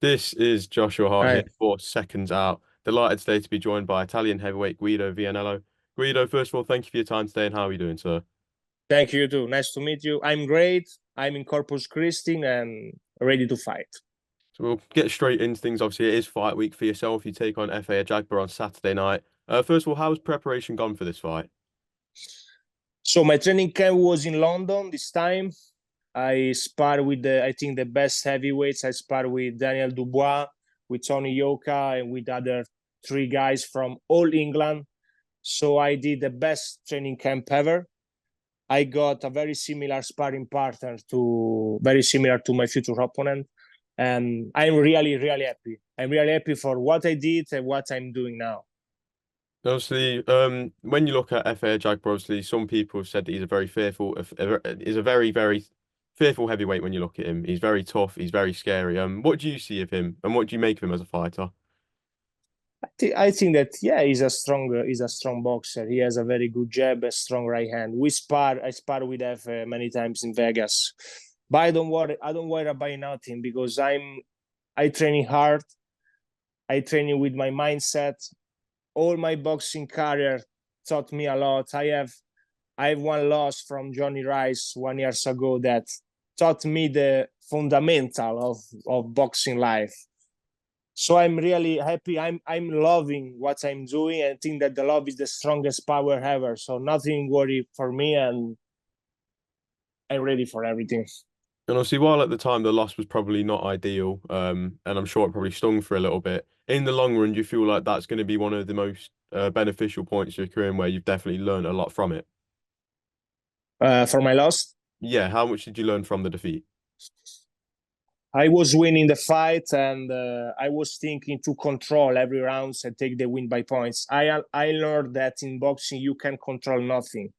This is Joshua Hart here Hi. for Seconds Out. Delighted today to be joined by Italian heavyweight Guido Vianello. Guido, first of all, thank you for your time today and how are you doing, sir? Thank you too. Nice to meet you. I'm great. I'm in Corpus Christi and ready to fight. So we'll get straight into things. Obviously, it is fight week for yourself. You take on Efe Ajagba on Saturday night. First of all, how's preparation gone for this fight? So my training camp was in London this time. I spar with I think the best heavyweights. I spar with Daniel Dubois, with Tony Yoka, and with other three guys from all England. So I did the best training camp ever. I got a very similar sparring partner very similar to my future opponent. And I'm really, really happy. I'm really happy for what I did and what I'm doing now. Obviously, when you look at Efe Ajagba, obviously, some people have said that he's a very fearful, is a very, very fearful heavyweight when you look at him. He's very tough, he's very scary. What do you see of him and what do you make of him as a fighter? I think that he's a strong boxer. He has a very good jab, a strong right hand. I spar with Efe many times in Vegas, but I don't worry about nothing because I training hard. I training with my mindset. All my boxing career taught me a lot. I have one loss from Johnny Rice 1 years ago that taught me the fundamental of boxing life. So I'm really happy. I'm loving what I'm doing and think that the love is the strongest power ever. So nothing worry for me and I'm ready for everything. And obviously, while at the time the loss was probably not ideal, and I'm sure it probably stung for a little bit, in the long run, do you feel like that's going to be one of the most beneficial points of your career and where you've definitely learned a lot from it? For my loss, Yeah, how much did you learn from the defeat? I was winning the fight and I was thinking to control every round and take the win by points. I learned that in boxing you can control nothing,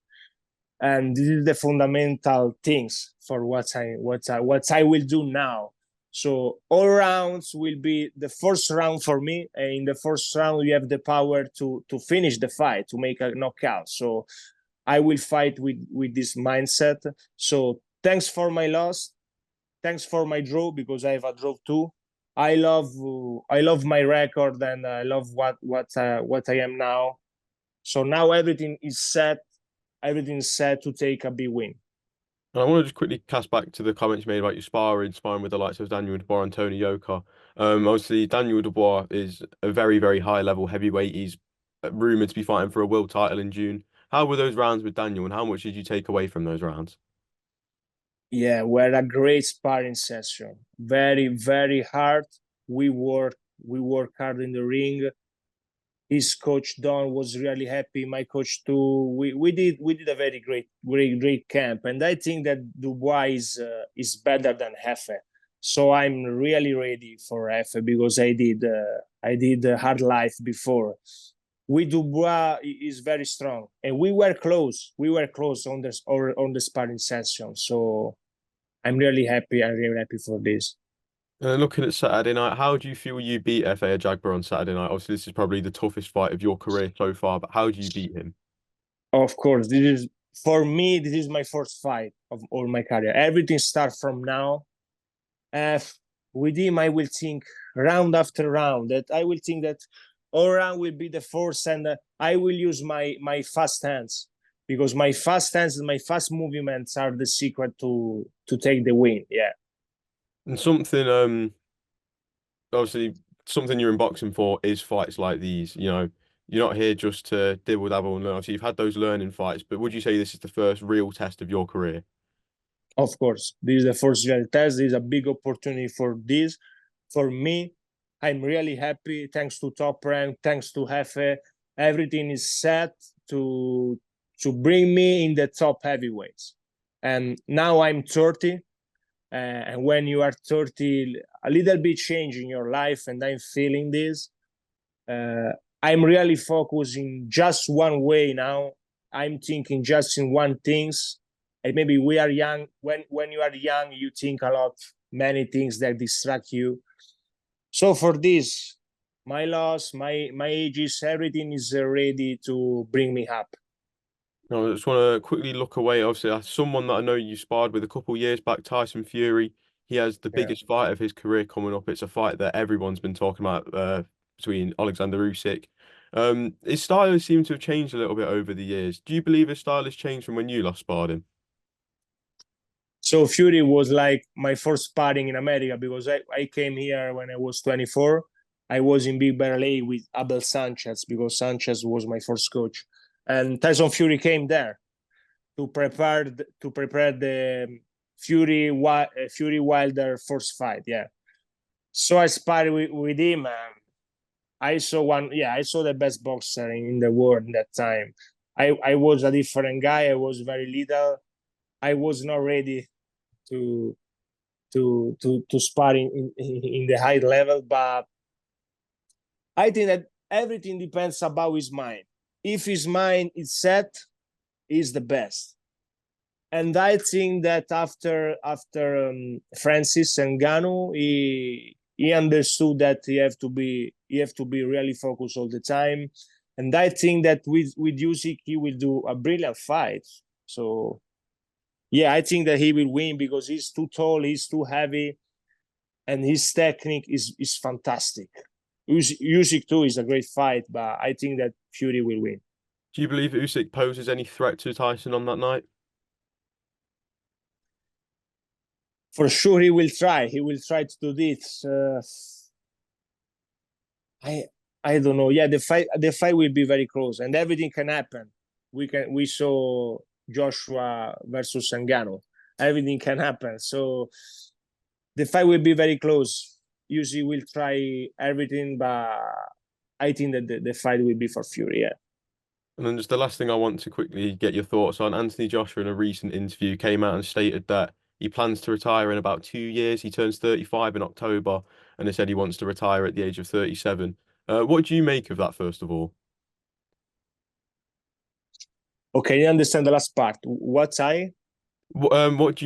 and this is the fundamental things for what I will do now. So all rounds will be the first round for me. And in the first round, you have the power to finish the fight, to make a knockout. So I will fight with this mindset. So thanks for my loss. Thanks for my draw because I have a draw too. I love my record and I love what I am now. So now everything is set to take a big win. And I want to just quickly cast back to the comments you made about your sparring with the likes of Daniel Dubois and Tony Yoka. Obviously, Daniel Dubois is a very, very high level heavyweight. He's rumored to be fighting for a world title in June. How were those rounds with Daniel, and how much did you take away from those rounds? Yeah, we're a great sparring session. Very, very hard. We work hard in the ring. His coach Don was really happy. My coach too. We did a very great camp, and I think that Dubois is better than Hefe. So I'm really ready for Hefe because I did a hard life before. With Dubois is very strong, and we were close. We were close on the sparring session. So I'm really happy. I'm really happy for this. Looking at Saturday night, how do you feel you beat Efe Ajagba on Saturday night? Obviously, this is probably the toughest fight of your career so far, but how do you beat him? Of course, this is for me. This is my first fight of all my career. Everything starts from now. Uh, with him, I will think round after round. That I will think that all round will be the force, and I will use my fast hands because my fast hands and my fast movements are the secret to take the win. Yeah. And something, obviously, something you're in boxing for is fights like these. You're not here just to dibble dabble and learn. Obviously, you've had those learning fights, but would you say this is the first real test of your career? Of course, this is the first real test. This is a big opportunity for this. For me, I'm really happy. Thanks to Top Rank, thanks to Hefe, everything is set to bring me in the top heavyweights. And now I'm 30, and when you are 30, a little bit change in your life, and I'm feeling this. Uh, I'm really focusing just one way now. I'm thinking just in one things. And maybe we are young. When you are young, you think a lot, many things that distract you. So for this, my loss, my ages, everything is ready to bring me up. No, I just want to quickly look away. Obviously, someone that I know you sparred with a couple of years back, Tyson Fury. He has the Yeah. biggest fight of his career coming up. It's a fight that everyone's been talking about between Alexander Usyk. His style seems to have changed a little bit over the years. Do you believe his style has changed from when you last sparred him? So Fury was like my first sparring in America because I came here when I was 24. I was in Big Bear LA with Abel Sanchez because Sanchez was my first coach. And Tyson Fury came there to prepare the Fury Wilder first fight. Yeah. So I sparred with him, and I saw one. Yeah, I saw the best boxer in the world that time. I was a different guy. I was very little. I was not ready to spar in the high level, but I think that everything depends about his mind. If his mind is set, he's the best. And I think that after Francis Ngannou, he understood that he have to be really focused all the time. And I think that with Usyk, he will do a brilliant fight. So yeah, I think that he will win because he's too tall, he's too heavy, and his technique is fantastic. Usyk too is a great fight, but I think that Fury will win. Do you believe Usyk poses any threat to Tyson on that night? For sure, he will try. He will try to do this. I don't know. Yeah, the fight will be very close, and everything can happen. We saw Joshua versus Ngannou. Everything can happen. So the fight will be very close. Usually will try everything, but I think that the fight will be for Fury. Yeah. And then just the last thing I want to quickly get your thoughts on. Anthony Joshua in a recent interview came out and stated that he plans to retire in about 2 years. He turns 35 in October, and he said he wants to retire at the age of 37. What do you make of that, first of all? Okay, you understand the last part. What do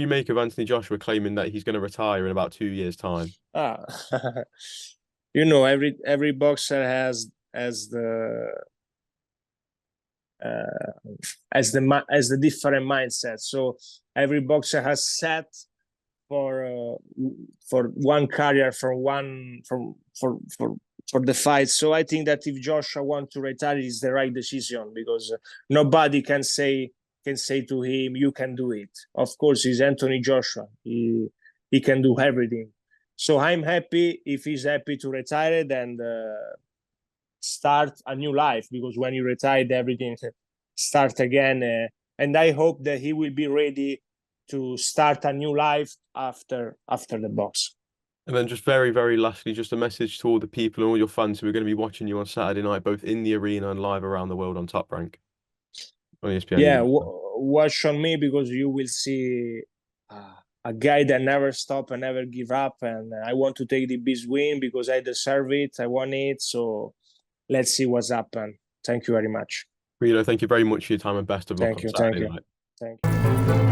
you make of Anthony Joshua claiming that he's going to retire in about 2 years' time? Ah, every boxer has the as the different mindset. So every boxer has set for one career for the fight. So I think that if Joshua wants to retire, it's the right decision because nobody can say to him, "You can do it." Of course, he's Anthony Joshua. He can do everything. So I'm happy if he's happy to retire and start a new life because when you retire, everything start again. And I hope that he will be ready to start a new life after the box. And then just very, very lastly, just a message to all the people and all your fans who are going to be watching you on Saturday night, both in the arena and live around the world on Top Rank on ESPN. Yeah, watch on me because you will see a guy that never stop and never give up. And I want to take the big win because I deserve it. I want it. So let's see what's happened. Thank you very much. Guido, thank you very much for your time and best of luck on Saturday night. Thank you.